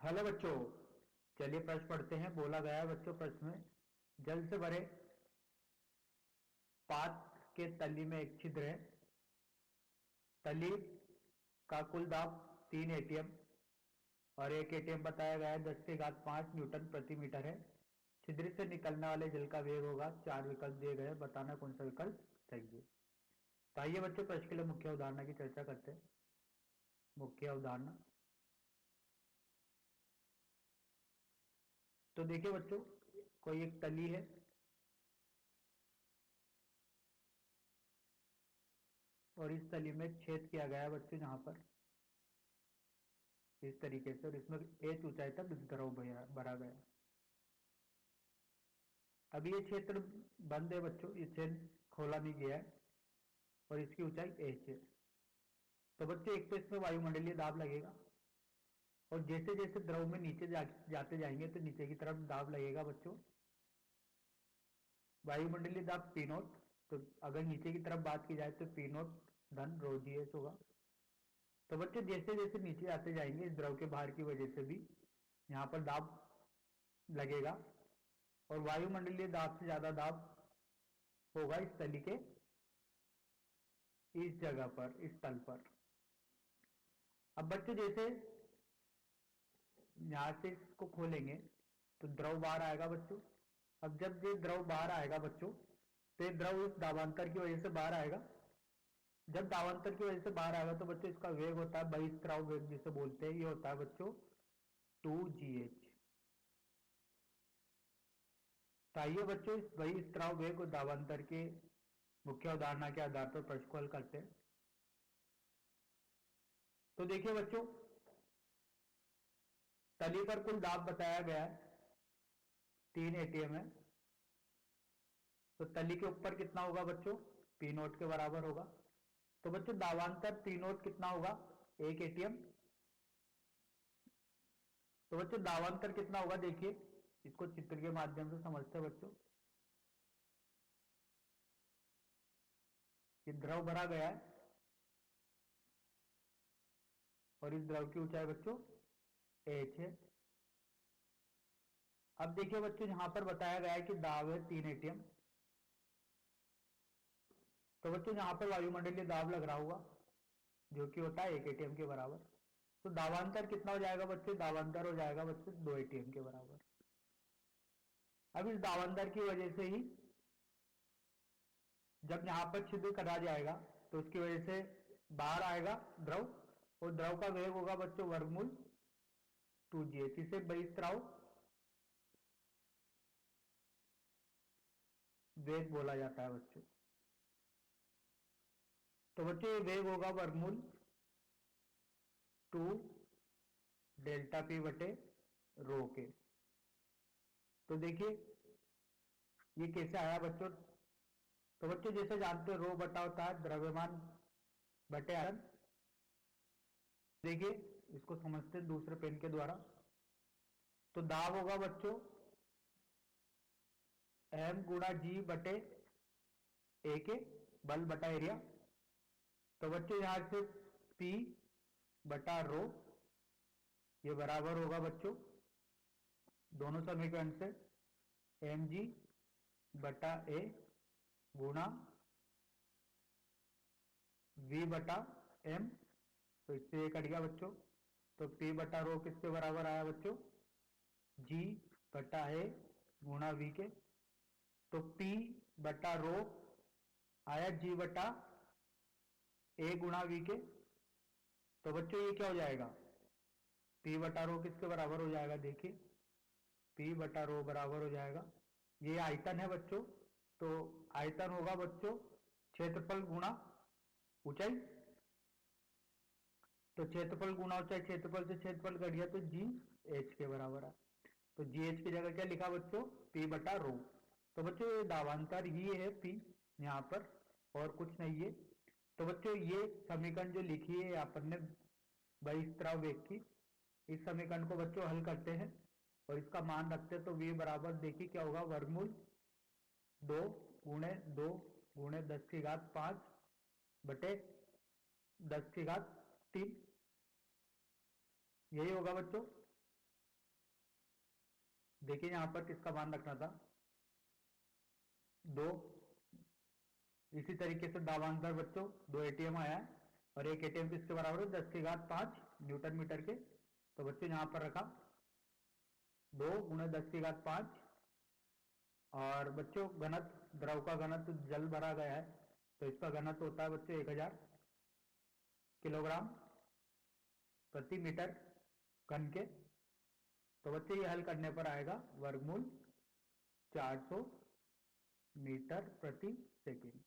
Hello बच्चों। चलिए प्रश्न पढ़ते हैं। बोला गया है बच्चों प्रश्न में, जल से भरे पात्र के तली में एक छिद्र है। तली का कुल दाब 3 एटीएम और 1 एटीएम बताया गया है। 10 की घात 5 न्यूटन प्रति मीटर है। छिद्र से निकलने वाले जल का वेग होगा। 4 विकल्प दिए गए, बताना कौन सा विकल्प सही है। तो आइए बच्चों प्रश्न के लिए मुख्य उदाहरण की चर्चा करते हैं। मुख्य उदाहरण तो देखिए बच्चों, कोई एक तली है और इस तली में छेद किया गया है बच्चों, यहाँ पर इस तरीके से, और इसमें h ऊंचाई तक द्रव भरा गया। अभी ये क्षेत्र बंद है बच्चों, ये छेद खोला नहीं गया है और इसकी ऊंचाई h है। तो बच्चों एक तो इसमें वायुमंडलीय दाब लगेगा और जैसे जैसे द्रव में नीचे जाते जाएंगे तो नीचे की तरफ दाब लगेगा बच्चों। वायुमंडलीय दाब पी नोट। तो अगर नीचे की तरफ बात की जाए तो पी नोट धन रो जी एच होगा। तो बच्चों जैसे जैसे नीचे आते जाएंगे इस द्रव के भार की वजह से भी यहाँ पर दाब लगेगा और वायुमंडलीय दाब से ज्यादा दाब होगा इस तली के इस जगह पर, इस तल पर। अब बच्चों जैसे यहां से इसको खोलेंगे तो द्रव बाहर आएगा बच्चों। अब जब ये द्रव बाहर आएगा बच्चों तो ये द्रव इस दाबांतर की वजह से बाहर आएगा। जब दाबांतर की वजह से बाहर आएगा तो बच्चों इसका वेग होता है बहिस्त्राव वेग जिसे बोलते हैं, ये होता है बच्चों 2gh। तो आइए बच्चों इस बहिस्त्राव वेग और दाबांतर के मुख्य उदाहरण के आधार पर प्रश्न को हल करते हैं। तो देखिए बच्चों, तली पर कुल दाब बताया गया है 3 एटीएम है। तो तली के ऊपर कितना होगा बच्चों? पी नोट के बराबर होगा। तो बच्चों दाबांतर पी नोट कितना होगा? 1 एटीएम। तो बच्चों दाबांतर कितना होगा देखिए, इसको चित्र के माध्यम से समझते हैं बच्चों। ये द्रव भरा गया है और इस द्रव की ऊंचाई बच्चों h है। अब देखिए बच्चों, यहां पर बताया गया है कि दाब है 3 एटीएम। तो बच्चों यहां पर वायुमंडलीय दाब लग रहा होगा जो कि होता है 1 एटीएम के बराबर। तो दाबांतर कितना हो जाएगा बच्चों? दाबांतर हो जाएगा बच्चों 2 एटीएम के बराबर। अब इस दाबांतर की वजह से ही जब यहां पर छिद्र करा जाएगा तो उसकी वजह से बाहर आएगा द्रव और द्रव का वेग होगा बच्चों वर्गमूल 2gh। इसे बहिस्त्राव वेग बोला जाता है बच्चों। तो बच्चों ये वेग होगा वर्गमूल 2 डेल्टा पी बटे रो के। तो देखिए ये कैसे आया बच्चों? तो बच्चों जैसे जानते हो रो बटा होता है द्रव्यमान बटे आयतन। देखिए इसको समझते हैं दूसरे पेन के द्वारा। तो दाब होगा बच्चों m गुणा जी बटे ए के, बल बटा एरिया। तो बच्चों यहां से P बटा रो ये बराबर होगा बच्चों दोनों समीकरण से एम जी बटा ए गुणा वी बटा एम। तो इससे ये कट गया बच्चों। तो P बटा रो किसके बराबर आया बच्चों? जी बटा ए गुणा वी के। तो P बटा रो आया जी बटा ए गुणा वी के। तो बच्चों ये क्या हो जाएगा? P बटा रो किसके बराबर हो जाएगा? देखिए P बटा रो बराबर हो जाएगा, ये आयतन है बच्चों, तो आयतन होगा बच्चों क्षेत्रफल गुणा ऊंचाई। तो क्षेत्रफल गुणा ऊंचाई, क्षेत्रफल से क्षेत्रफल कट गया तो जी एच के बराबर है। तो जी एच की जगह क्या लिखा बच्चों? पी बटा रो। तो बच्चों ये दावांतर ही है पी यहाँ पर, और कुछ नहीं है। तो बच्चों ये समीकरण जो लिखी है अपन ने बहिस्त्राव वेग की, इस समीकरण को बच्चों हल करते हैं और इसका मान रखते हैं। तो v बराबर देखिए क्या होगा? वर्गमूल 2 गुणे 10 की घात 5 बटे 10 की घात 3, यही होगा बच्चों। देखिए यहाँ पर किसका मान रखना था, 2। इसी तरीके से दावांतर बच्चों 2 एटीएम आया है और एक एटीएम किसके बराबर है, 10⁵5 न्यूटन मीटर के। तो बच्चों यहाँ पर रखा 2 × 10⁵5 और बच्चों घनत्व, द्रव का घनत्व जल भरा गया है तो इसका घनत्व होता है बच्चों 1000 किलोग्राम प्रति मीटर घन के। तो बच्चों ये हल करने पर आएगा वर्गमूल 400 मीटर प्रति सेकेंड।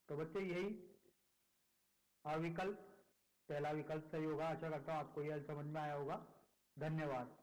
तो बच्चों यही अविकल्प पहला विकल्प सही होगा। आशा करता हूँ आपको यह समझ में आया होगा। धन्यवाद।